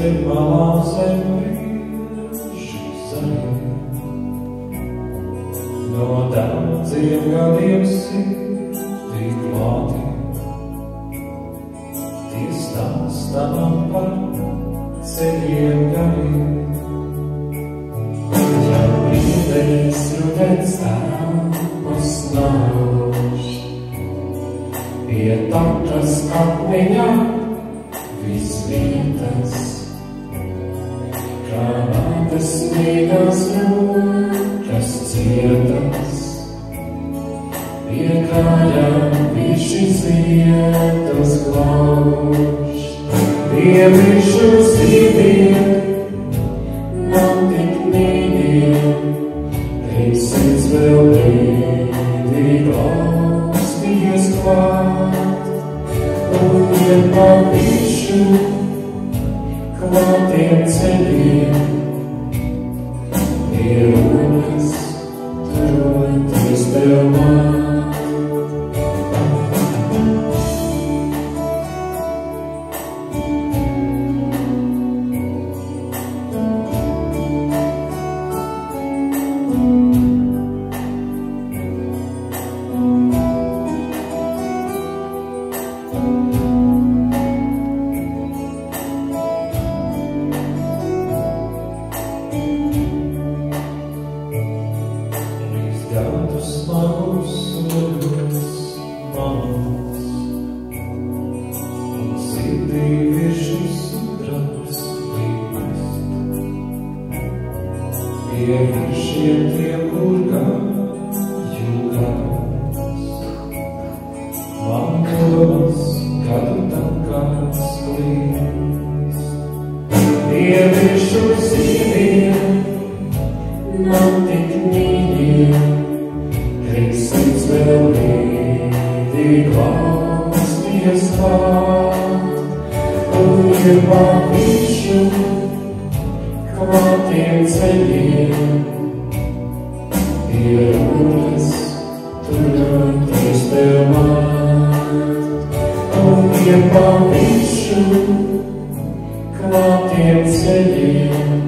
ceļ malā zem brīžu zaļi. No daudziem gadiem sirdī klāti, tie stāstā man par ceļiem gariem. Ja brīdēs rudens ēpas nauž, pie takas atmiņā visvietas, kā mātes mīgās rokas cietas, pie kājām bišķi ziedas glauž. Pie bišu zīmiem nav tik mīļiem, teisins vēl brīdī klausties klāt, un iet pa bišu klātiem ceļiem, pie rokas turoties tev māt. Gadus smagus soļos manos, un sirdī višas sudrabs līst. Pie viršiem tiem, kur gāju gados, man domas gadu takās klīst. Pie višu zīmiem nav tik mīļiem, teisins vēl brīdī klausties klāt, un iet pa bišu klātiem ceļiem, pie rokas turoties tev māt, un iet pa bišu klātiem ceļiem,